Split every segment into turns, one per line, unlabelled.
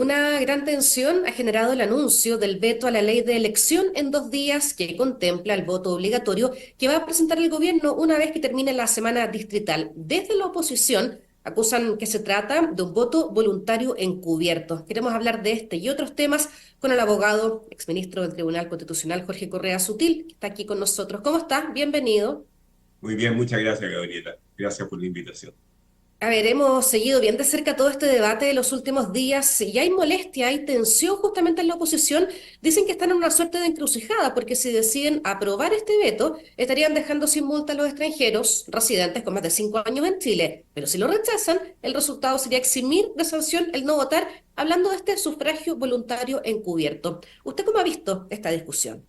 Una gran tensión ha generado el anuncio del veto a la ley de elección en 2 días que contempla el voto obligatorio que va a presentar el gobierno una vez que termine la semana distrital. Desde la oposición acusan que se trata de un voto voluntario encubierto. Queremos hablar de este y otros temas con el abogado, exministro del Tribunal Constitucional, Jorge Correa Sutil, que está aquí con nosotros. ¿Cómo está? Bienvenido.
Muy bien, muchas gracias, Gabriela. Gracias por la invitación.
A ver, hemos seguido bien de cerca todo este debate de los últimos días y hay molestia, hay tensión justamente en la oposición. Dicen que están en una suerte de encrucijada porque si deciden aprobar este veto, estarían dejando sin multa a los extranjeros residentes con más de 5 años en Chile. Pero si lo rechazan, el resultado sería eximir de sanción el no votar, hablando de este sufragio voluntario encubierto. ¿Usted cómo ha visto esta discusión?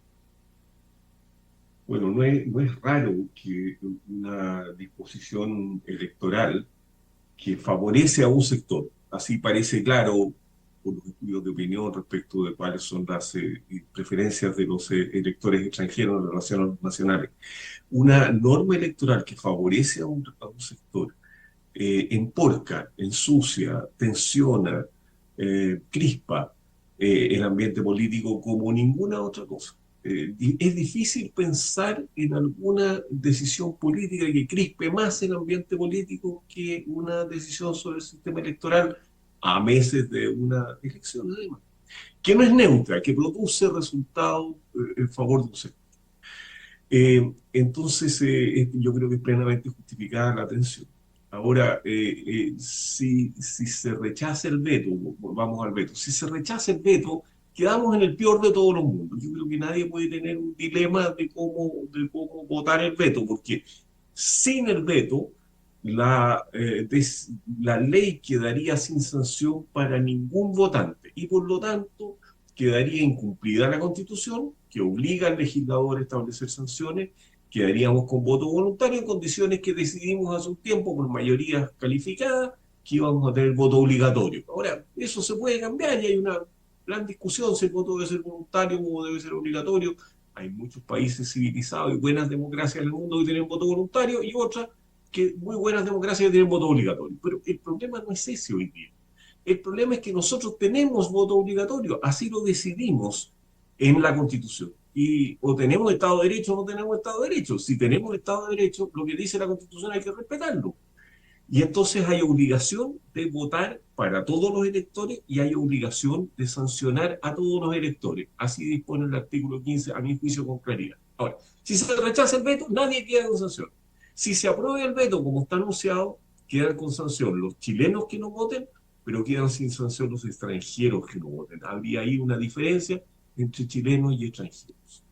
Bueno, no es raro que una disposición electoral que favorece a un sector, así parece claro por los estudios de opinión respecto de cuáles son las preferencias de los electores extranjeros en relación a los nacionales, una norma electoral que favorece a un sector, emporca, ensucia, tensiona, crispa el ambiente político como ninguna otra cosa. Es difícil pensar en alguna decisión política que crispe más el ambiente político que una decisión sobre el sistema electoral a meses de una elección, además, que no es neutra, que produce resultados en favor de un sector. Entonces, yo creo que es plenamente justificada la tensión. Ahora, si se rechaza el veto, vamos al veto, si se rechaza el veto, quedamos en el peor de todos los mundos. Yo creo que nadie puede tener un dilema de cómo votar el veto, porque sin el veto, la ley quedaría sin sanción para ningún votante y por lo tanto quedaría incumplida la Constitución, que obliga al legislador a establecer sanciones, quedaríamos con voto voluntario en condiciones que decidimos hace un tiempo por mayoría calificada que íbamos a tener voto obligatorio. Ahora, eso se puede cambiar y hay una gran discusión si el voto debe ser voluntario o debe ser obligatorio. Hay muchos países civilizados y buenas democracias en el mundo que tienen voto voluntario y otras que muy buenas democracias que tienen voto obligatorio. Pero el problema no es ese hoy día. El problema es que nosotros tenemos voto obligatorio, así lo decidimos en la Constitución. Y o tenemos Estado de Derecho o no tenemos Estado de Derecho. Si tenemos Estado de Derecho, lo que dice la Constitución hay que respetarlo. Y entonces hay obligación de votar para todos los electores y hay obligación de sancionar a todos los electores. Así dispone el artículo 15, a mi juicio, con claridad. Ahora, si se rechaza el veto, nadie queda con sanción. Si se aprueba el veto, como está anunciado, quedan con sanción los chilenos que no voten, pero quedan sin sanción los extranjeros que no voten. Habría ahí una diferencia entre chilenos y extranjeros.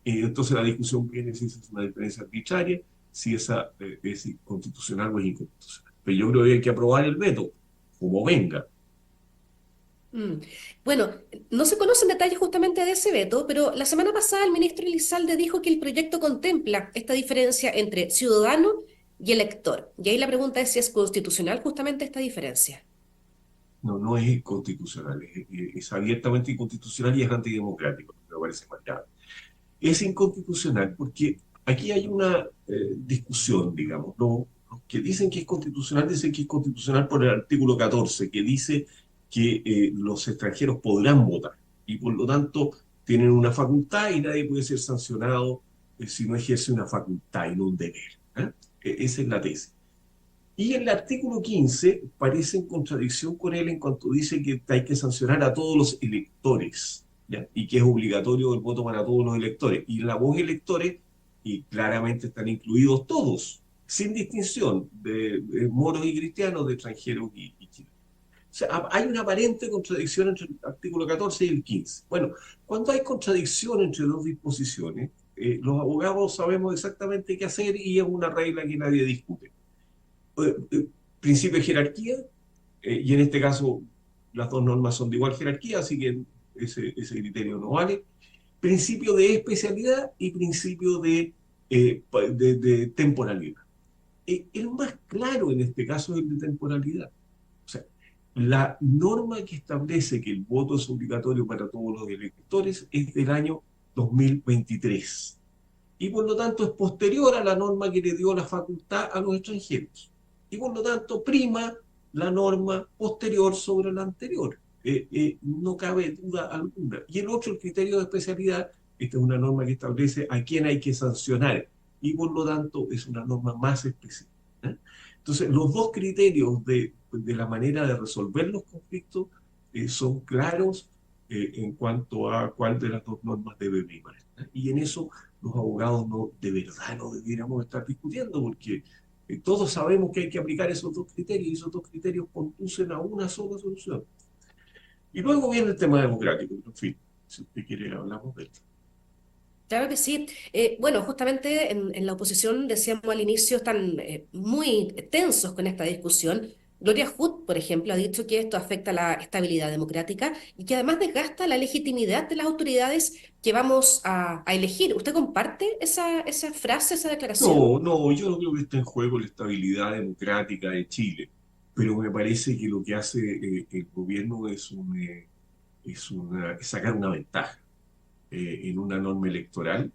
Entonces la discusión viene si esa es una diferencia arbitraria, si esa es constitucional o es inconstitucional. Pero yo creo que hay que aprobar el veto, como venga.
Mm. Bueno, no se conocen detalles justamente de ese veto, pero la semana pasada el ministro Elizalde dijo que el proyecto contempla esta diferencia entre ciudadano y elector. Y ahí la pregunta es si es constitucional justamente esta diferencia.
No, no es constitucional, es abiertamente inconstitucional y es antidemocrático, me parece más grave. Es inconstitucional porque aquí hay una discusión, digamos. Los que dicen que es constitucional dicen que es constitucional por el artículo 14, que dice que los extranjeros podrán votar y por lo tanto tienen una facultad y nadie puede ser sancionado si no ejerce una facultad y no un deber. ¿Eh? Esa es la tesis. Y el artículo 15 parece en contradicción con él en cuanto dice que hay que sancionar a todos los electores, ¿ya? Y que es obligatorio el voto para todos los electores. Y en la voz electores, y claramente están incluidos todos, sin distinción de moros y cristianos, de extranjeros y chilenos. O sea, hay una aparente contradicción entre el artículo 14 y el 15. Bueno, cuando hay contradicción entre dos disposiciones, los abogados sabemos exactamente qué hacer y es una regla que nadie discute. eh, eh, Principio de jerarquía, y en este caso las dos normas son de igual jerarquía, así que ese criterio no vale. Principio de especialidad y principio de temporalidad. El más claro en este caso es el de temporalidad. O sea, la norma que establece que el voto es obligatorio para todos los electores es del año 2023 y por lo tanto es posterior a la norma que le dio la facultad a los extranjeros. Y por lo tanto prima la norma posterior sobre la anterior. no cabe duda alguna. Y el otro, el criterio de especialidad, esta es una norma que establece a quién hay que sancionar y por lo tanto es una norma más específica. ¿Eh? Entonces, los dos criterios de la manera de resolver los conflictos son claros en cuanto a cuál de las dos normas debe primar. ¿Eh? Y en eso los abogados no, de verdad no debiéramos estar discutiendo porque todos sabemos que hay que aplicar esos dos criterios y esos dos criterios conducen a una sola solución. Y luego viene el tema democrático, en fin, si usted quiere hablamos de esto.
Claro que sí. Bueno, justamente en la oposición decíamos al inicio están muy tensos con esta discusión. Gloria Hood, por ejemplo, ha dicho que esto afecta la estabilidad democrática y que además desgasta la legitimidad de las autoridades que vamos a elegir. ¿Usted comparte esa frase, esa declaración?
No, no, yo no creo que esté en juego la estabilidad democrática de Chile, pero me parece que lo que hace el gobierno es sacar una ventaja en una norma electoral,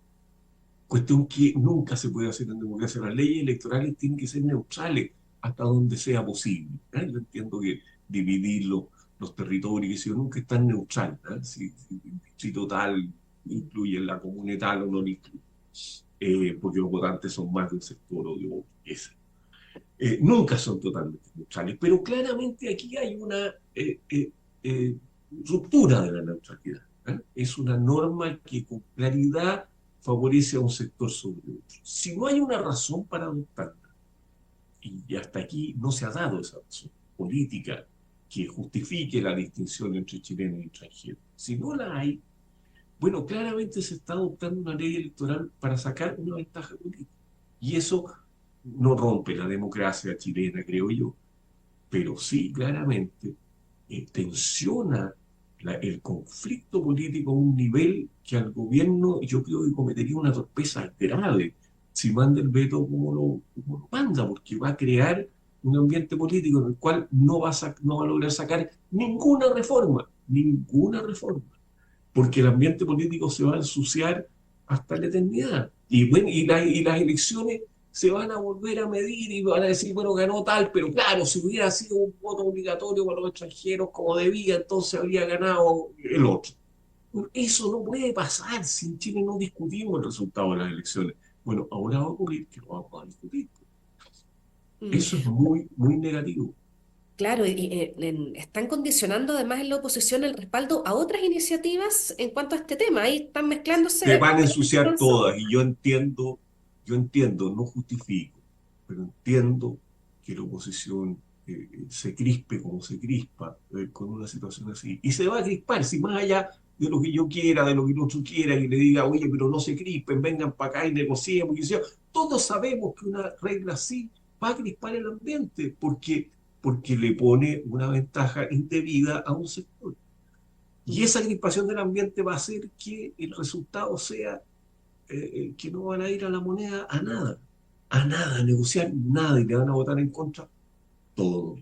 cuestión que nunca se puede hacer en democracia. Las leyes electorales tienen que ser neutrales hasta donde sea posible. ¿Eh? Yo entiendo que dividir los territorios, si nunca es tan neutral, ¿eh? Si el distrito tal incluye la comuna tal o no lo incluye, porque los votantes son más de un sector o de otro. Nunca son totalmente neutrales, pero claramente aquí hay una eh, ruptura de la neutralidad. ¿Eh? Es una norma que con claridad favorece a un sector sobre otro. Si no hay una razón para adoptarla, y hasta aquí no se ha dado esa razón política que justifique la distinción entre chilenos y extranjeros, si no la hay, bueno, claramente se está adoptando una ley electoral para sacar una ventaja política. Y eso no rompe la democracia chilena, creo yo, pero sí claramente tensiona el conflicto político a un nivel que al gobierno yo creo que cometería una torpeza grave si manda el veto como lo manda, porque va a crear un ambiente político en el cual no va a lograr sacar ninguna reforma, porque el ambiente político se va a ensuciar hasta la eternidad. Y, bueno, y las elecciones se van a volver a medir y van a decir, bueno, ganó tal, pero claro, si hubiera sido un voto obligatorio para los extranjeros como debía, entonces habría ganado el otro. Bueno, eso no puede pasar si en Chile no discutimos el resultado de las elecciones. Bueno, ahora va a ocurrir que lo vamos a discutir.
Mm.
Eso es muy, muy negativo.
Claro, están condicionando además en la oposición el respaldo a otras iniciativas en cuanto a este tema. Ahí están
Se
mezclándose
van a
varias
ensuciar
fuerzas.
todas y yo entiendo, no justifico, pero entiendo que la oposición se crispe como se crispa con una situación así. Y se va a crispar, si más allá de lo que yo quiera, de lo que el otro quiera, y le diga, oye, pero no se crispen, vengan para acá y negociemos, y sea, todos sabemos que una regla así va a crispar el ambiente, porque le pone una ventaja indebida a un sector. Y
Mm.
esa crispación del ambiente va a hacer que el resultado sea que no van a ir a la moneda a nada, a negociar nada y le van a votar en contra todo.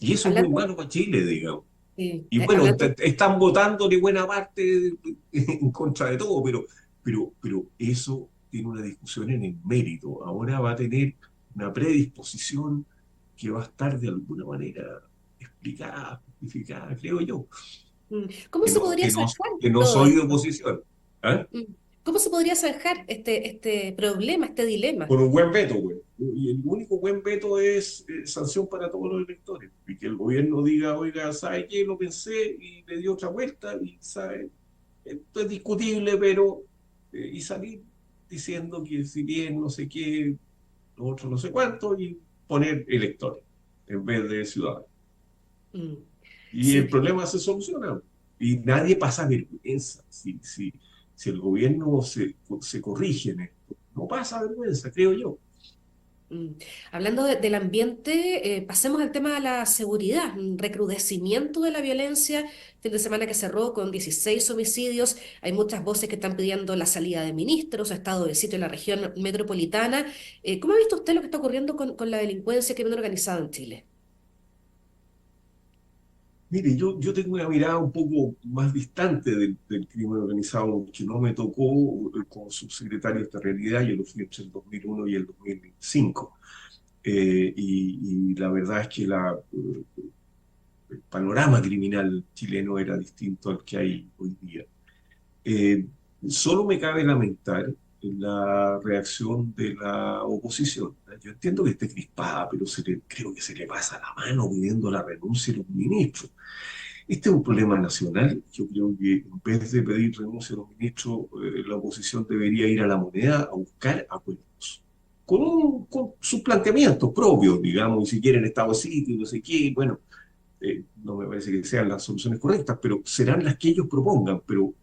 Y eso es muy
Hablando,
malo para Chile, digamos. Y bueno,
hablando,
están votando de buena parte en contra de todo, pero eso tiene una discusión en el mérito. Ahora va a tener una predisposición que va a estar de alguna manera explicada, justificada, creo yo,
¿cómo
que
se
no,
podría
que no,
zanjar
que no
todo
soy de
esto?
oposición. ¿Ah?
Mm. ¿Cómo se podría zanjar este problema, este dilema?
Con un buen veto, güey. Y el único buen veto es sanción para todos los electores. Y que el gobierno diga, oiga, ¿sabe qué? Lo pensé y le dio otra vuelta y, ¿sabe? Esto es discutible, pero... y salir diciendo que si bien no sé qué, lo otro no sé cuánto, y poner electores en vez de ciudadanos.
Mm.
Y el
Sí.
problema se soluciona. Y nadie pasa vergüenza si el gobierno se corrige en esto. No pasa vergüenza, creo yo.
Mm. Hablando del ambiente, pasemos al tema de la seguridad, un recrudecimiento de la violencia, fin de semana que cerró con 16 homicidios, hay muchas voces que están pidiendo la salida de ministros, estado de sitio en la región metropolitana. ¿Cómo ha visto usted lo que está ocurriendo con la delincuencia y crimen organizado en Chile?
Mire, yo tengo una mirada un poco más distante del crimen organizado, que no me tocó como subsecretario de esta realidad, yo lo fui entre el 2001 y el 2005. Y la verdad es que el panorama criminal chileno era distinto al que hay hoy día. Eh, Solo me cabe lamentar la reacción de la oposición. Yo entiendo que esté crispada, pero creo que se le pasa la mano pidiendo la renuncia de los ministros. Este es un problema nacional. Yo creo que en vez de pedir renuncia a los ministros, la oposición debería ir a la moneda a buscar acuerdos. Con sus planteamientos propios, digamos, y si quieren estado de sitio, no sé qué, bueno, no me parece que sean las soluciones correctas, pero serán las que ellos propongan. Pero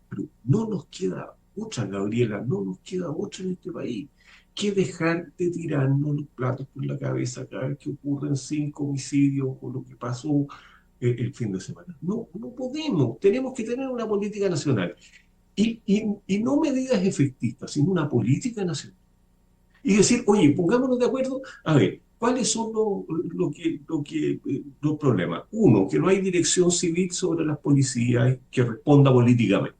no nos queda otra, Gabriela, no nos queda otra en este país que dejar de tirarnos los platos por la cabeza cada vez que ocurren 5 homicidios o lo que pasó el fin de semana. No, no podemos, tenemos que tener una política nacional. Y no medidas efectistas, sino una política nacional y decir, oye, pongámonos de acuerdo, a ver, ¿cuáles son los problemas? Uno, que no hay dirección civil sobre las policías que responda políticamente.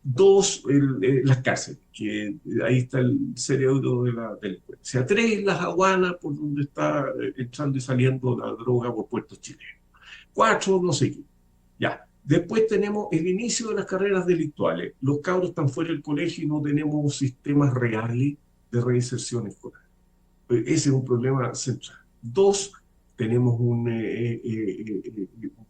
Dos, las cárceles, que ahí está el cerebro de la delincuencia. Tres, las aduanas por donde está entrando y saliendo la droga por puertos chilenos. Cuatro, no sé qué. Ya. Después tenemos el inicio de las carreras delictuales. Los cabros están fuera del colegio y no tenemos sistemas reales de reinserción escolar. Ese es un problema central. Dos, tenemos un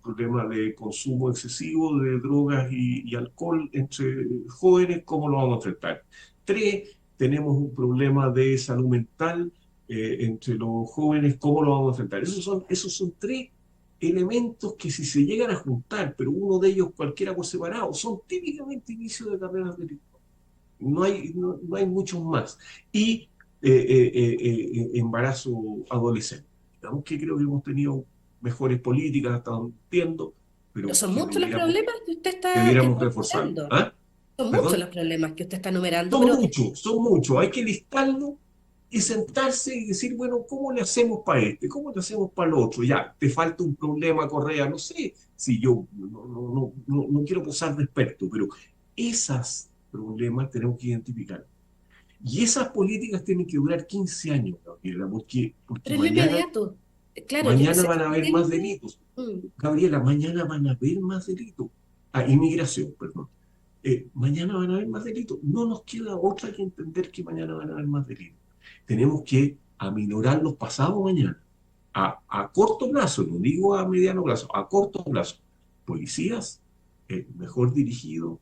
problema de consumo excesivo de drogas y alcohol entre jóvenes. ¿Cómo lo vamos a enfrentar? Tres, tenemos un problema de salud mental entre los jóvenes. ¿Cómo lo vamos a enfrentar? Esos son tres elementos que si se llegan a juntar, pero uno de ellos cualquiera por separado, son típicamente inicios de carreras delictivas. No hay muchos más. Y embarazo adolescente. Digamos que creo que hemos tenido mejores políticas hasta donde entiendo,
Pero
pero
son
que
muchos los problemas que
debiéramos
está
reforzarlo.
enumerando.
¿Ah?
Son muchos
¿Perdón?
los problemas que usted está enumerando, pero
Son muchos. Hay que listarlo y sentarse y decir, bueno, ¿cómo le hacemos para este? ¿Cómo le hacemos para el otro? Ya, te falta un problema, Correa, no sé si yo no quiero posar de experto, pero esos problemas tenemos que identificar. Y esas políticas tienen que durar 15 años, Gabriela, porque
pero es lo inmediato. Claro,
mañana
se
van a haber más
entiende.
delitos.
Mm.
Gabriela, mañana van a haber más delitos. Ah, inmigración, perdón. Mañana van a haber más delitos. No nos queda otra que entender que mañana van a haber más delitos. Tenemos que aminorar los pasados mañana. A corto plazo, no digo a mediano plazo, a corto plazo. Policías mejor dirigidos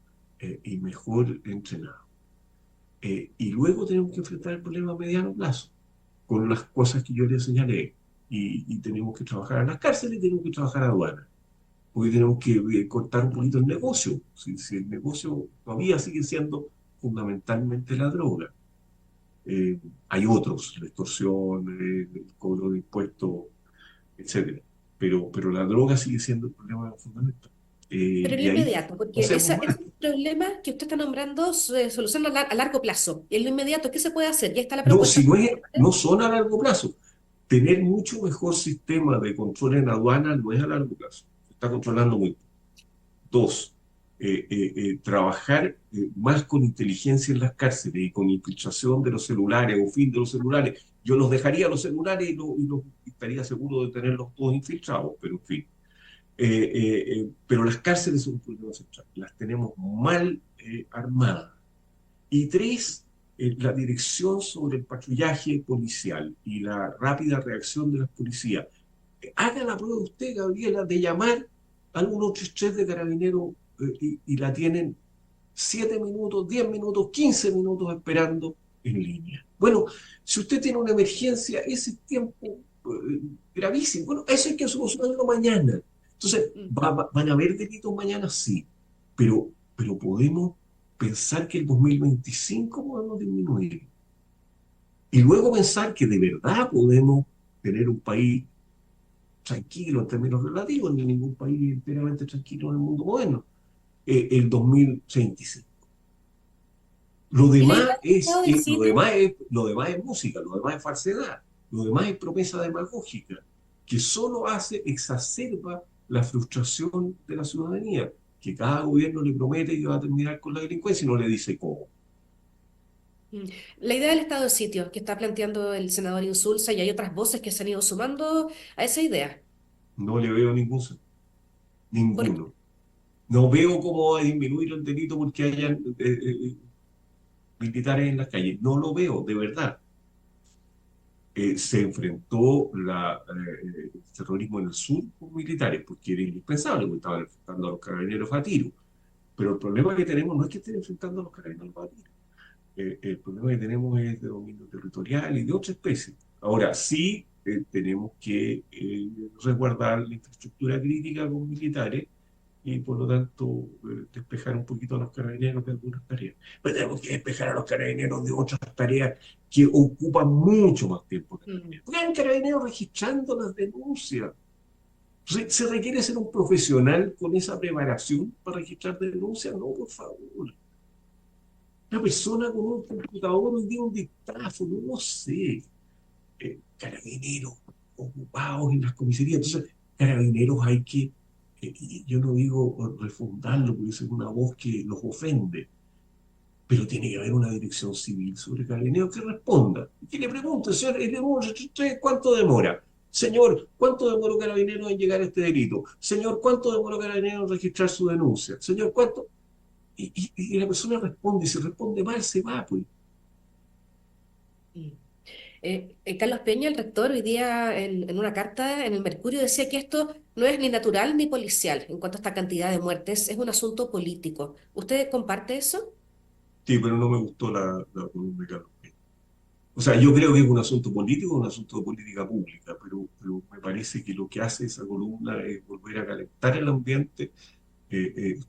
y mejor entrenados. Y luego tenemos que enfrentar el problema a mediano plazo, con las cosas que yo les señalé. Y tenemos que trabajar en las cárceles y tenemos que trabajar a aduanas. Hoy tenemos que cortar un poquito el negocio. Si el negocio todavía sigue siendo fundamentalmente la droga. Hay otros, la extorsión, el cobro de impuestos, etcétera. Pero la droga sigue siendo el problema fundamental.
Pero en
Y
lo
ahí
inmediato,
no
porque
hacemos más.
ese problema que usted está nombrando se soluciona a largo plazo. En lo inmediato, ¿qué se puede hacer? Ya está la
No,
propuesta.
si no son a largo plazo. Tener mucho mejor sistema de control en aduana no es a largo plazo. Se está controlando muy poco. Dos, trabajar más con inteligencia en las cárceles y con infiltración de los celulares o fin de los celulares. Yo los dejaría los celulares y estaría seguro de tenerlos todos infiltrados, pero en fin. Pero las cárceles son un problema central. Las tenemos mal armadas. Y tres, la dirección sobre el patrullaje policial y la rápida reacción de las policías. Haga la prueba usted, Gabriela, de llamar al 133 de Carabineros y la tienen 7 minutos, 10 minutos, 15 minutos esperando en línea. Bueno, si usted tiene una emergencia, ese tiempo gravísimo. Bueno, eso hay que solucionarlo mañana. Entonces,
Mm.
¿van a haber delitos mañana? Sí, pero podemos pensar que el 2025 podemos disminuir. Y luego pensar que de verdad podemos tener un país tranquilo en términos relativos, ni ningún país enteramente tranquilo en el mundo moderno, el 2035. Lo
Y la idea
demás
del estado
es,
del
lo demás es música, lo demás es falsedad, lo demás es promesa demagógica, que solo exacerba la frustración de la ciudadanía, que cada gobierno le promete que va a terminar con la delincuencia y no le dice cómo.
Mm. La idea del estado de sitio que está planteando el senador Insulza y hay otras voces que se han ido sumando a esa idea.
No le veo ningún sentido.
Porque,
ninguno. No veo cómo va a disminuir el delito porque hayan militares en las calles. No lo veo, de verdad. Se enfrentó el terrorismo en el sur con militares porque era indispensable, porque estaban enfrentando a los carabineros a tiro. Pero el problema que tenemos no es que estén enfrentando a los carabineros a tiro. El problema que tenemos es de dominio territorial y de otra especie. Ahora, sí tenemos que resguardar la infraestructura crítica con militares y por lo tanto despejar un poquito a los carabineros de algunas tareas. Pero tenemos que despejar a los carabineros de otras tareas que ocupan mucho más tiempo que
mm,
carabineros. Porque hay carabineros registrando las denuncias. ¿Se requiere ser un profesional con esa preparación para registrar denuncias? No, por favor. Una persona con un computador hoy día un dictáfono, no sé, carabineros ocupados en las comisarías. Entonces, carabineros hay que, yo no digo refundarlo porque es una voz que los ofende, pero tiene que haber una dirección civil sobre carabineros que responda. Que le pregunte, señor, ¿cuánto demora? Señor, ¿cuánto demoró carabineros en llegar a este delito? Señor, ¿cuánto demoró carabineros en registrar su denuncia? Señor, ¿cuánto? Y la persona responde, y si responde mal, se va, pues.
mm. Carlos Peña, el rector, hoy día en una carta en el Mercurio decía que esto no es ni natural ni policial en cuanto a esta cantidad de muertes, es un asunto político. ¿Usted comparte eso?
Sí, pero no me gustó la columna de Carlos Peña. O sea, yo creo que es un asunto político, un asunto de política pública, pero me parece que lo que hace esa columna es volver a calentar el ambiente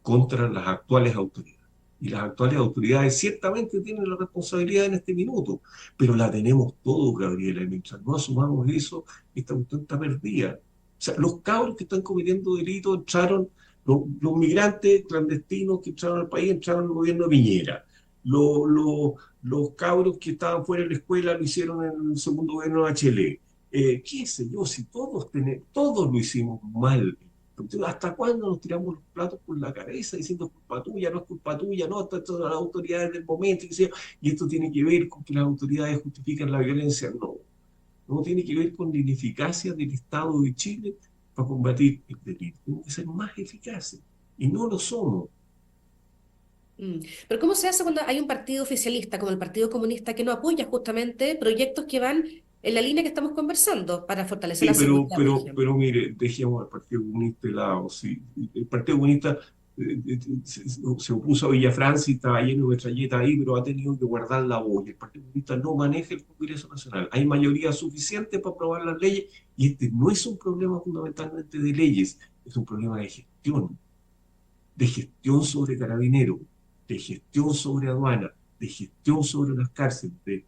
contra las actuales autoridades. Y las actuales autoridades ciertamente tienen la responsabilidad en este minuto, pero la tenemos todos, Gabriela, y mientras no asumamos eso, esta cuestión está perdida. O sea, los cabros que están cometiendo delitos entraron, los migrantes clandestinos que entraron al país entraron al gobierno de Piñera. Los cabros que estaban fuera de la escuela lo hicieron en el segundo gobierno de Bachelet. Qué sé yo, si todos lo hicimos mal. Entonces, ¿hasta cuándo nos tiramos los platos por la cabeza diciendo es culpa tuya, no es culpa tuya, no, esto son las autoridades del momento, y esto tiene que ver con que las autoridades justifican la violencia? No, no tiene que ver con la ineficacia del Estado de Chile para combatir el delito. Tenemos que ser más eficaces y no lo somos.
Mm. Pero ¿cómo se hace cuando hay un partido oficialista como el Partido Comunista que no apoya justamente proyectos que van en la línea que estamos conversando para fortalecer
Sí,
la seguridad, por ejemplo?
pero mire, dejemos al Partido Comunista de lado. Sí. El Partido Comunista se opuso a Villafranca y estaba lleno de metralleta ahí, pero ha tenido que guardar la voz. El Partido Comunista no maneja el Congreso Nacional. Hay mayoría suficiente para aprobar las leyes y este no es un problema fundamentalmente de leyes, es un problema de gestión sobre carabineros, de gestión sobre aduana, de gestión sobre las cárceles.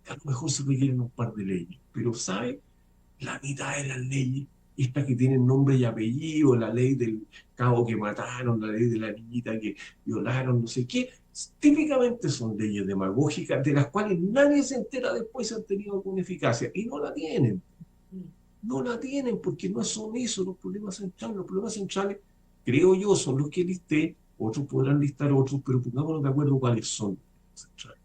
A lo mejor se requieren un par de leyes, pero ¿sabe? La mitad de las leyes, estas que tienen nombre y apellido, la ley del cabo que mataron, la ley de la niñita que violaron, no sé qué, típicamente son leyes demagógicas de las cuales nadie se entera después si han tenido alguna eficacia y no la tienen.
Mm.
No la tienen porque no son esos los problemas centrales. Los problemas centrales, creo yo, son los que listé, otros podrán listar otros, pero pongámonos de acuerdo cuáles son los problemas centrales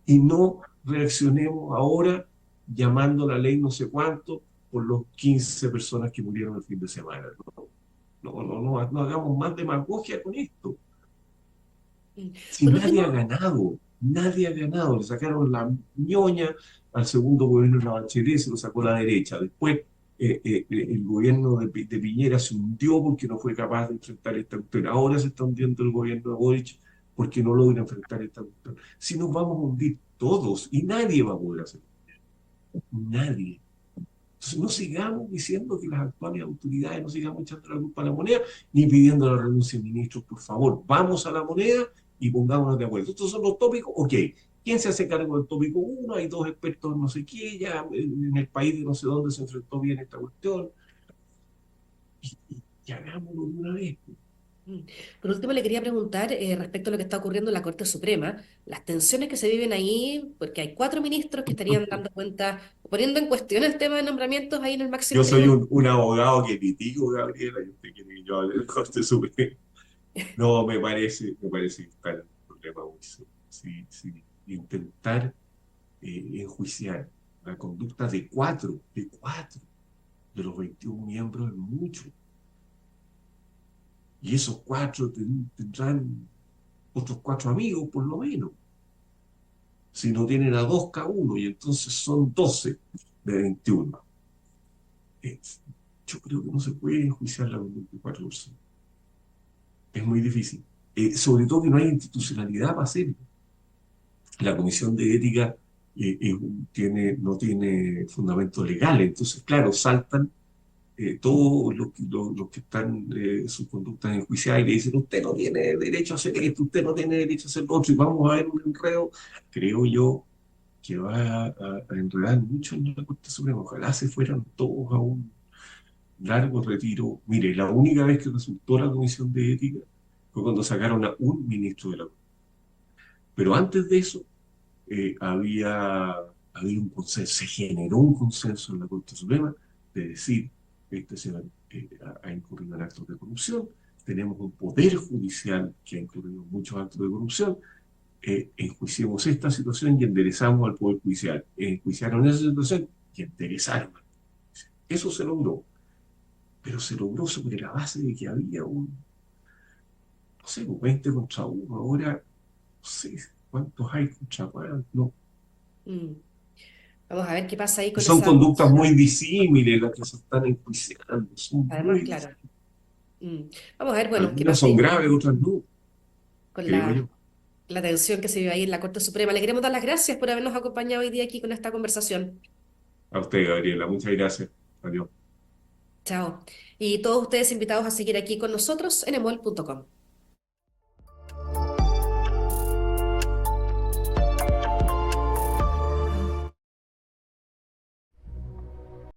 y no reaccionemos ahora llamando a la ley no sé cuánto por los 15 personas que murieron el fin de semana. No hagamos más demagogia con esto.
Mm.
Si
Por último,
nadie ha ganado. Le sacaron la ñoña al segundo gobierno de la Bachelet, se lo sacó la derecha. Después el gobierno de Piñera se hundió porque no fue capaz de enfrentar esta cuestión. Ahora se está hundiendo el gobierno de Boric porque no logra enfrentar esta cuestión. Si nos vamos a hundir todos y nadie va a poder hacerlo. Nadie. Entonces, no sigamos diciendo que las actuales autoridades, no sigamos echando la culpa a la moneda, ni pidiendo la renuncia de ministros, por favor. Vamos a la moneda y pongámonos de acuerdo. Estos son los tópicos, ok. ¿Quién se hace cargo del tópico uno? Hay dos expertos no sé qué, ya en el país de no sé dónde se enfrentó bien esta cuestión. Y hagámoslo de una vez.
mm, por último, le quería preguntar respecto a lo que está ocurriendo en la Corte Suprema, las tensiones que se viven ahí, porque hay cuatro ministros que estarían dando cuenta, poniendo en cuestión el tema de nombramientos ahí en el
Yo
máximo
soy
tribunal.
un abogado que litigo, Gabriela, y usted quiere que yo hable del Corte Suprema. No, me parece que está en un problema muy serio. Sí, sí. Intentar enjuiciar la conducta de cuatro de los 21 miembros es mucho. Y esos cuatro tendrán otros cuatro amigos, por lo menos. Si no tienen a dos cada uno, y entonces son 12 de 21. Eh, yo creo que no se puede enjuiciarla con 24 personas. Es muy difícil. Sobre todo que no hay institucionalidad para hacerlo. La Comisión de Ética no tiene fundamento legal, entonces, claro, saltan todos los que están sus conductas enjuiciadas y le dicen, usted no tiene derecho a hacer esto, usted no tiene derecho a hacer lo otro, y vamos a ver un enredo, creo yo, que va a enredar mucho en la Corte Suprema. Ojalá se fueran todos a un largo retiro. Mire, la única vez que resultó la Comisión de Ética fue cuando sacaron a un ministro de la Corte. Pero antes de eso, había un consenso, se generó un consenso en la Corte Suprema de decir, este señor ha incurrido en actos de corrupción, tenemos un poder judicial que ha incurrido en muchos actos de corrupción, enjuiciemos esta situación y enderezamos al poder judicial. Enjuiciaron esa situación y enderezaron. Eso se logró, pero se logró sobre la base de que había no sé, un 20 contra uno. Ahora, no sé cuántos hay contra cuántos, no.
Mm. Vamos a ver qué pasa ahí con
Son
esa
conductas
votación.
muy disímiles las que se están enjuiciando, son
Además,
muy
claro.
disímiles.
Mm. Vamos a ver, bueno, qué
Algunas
pasa
son
ahí
graves, otras no,
con
creo yo.
la tensión que se vive ahí en la Corte Suprema. Le queremos dar las gracias por habernos acompañado hoy día aquí con esta conversación.
A usted, Gabriela, muchas gracias. Adiós.
Chao. Y todos ustedes invitados a seguir aquí con nosotros en emol.com.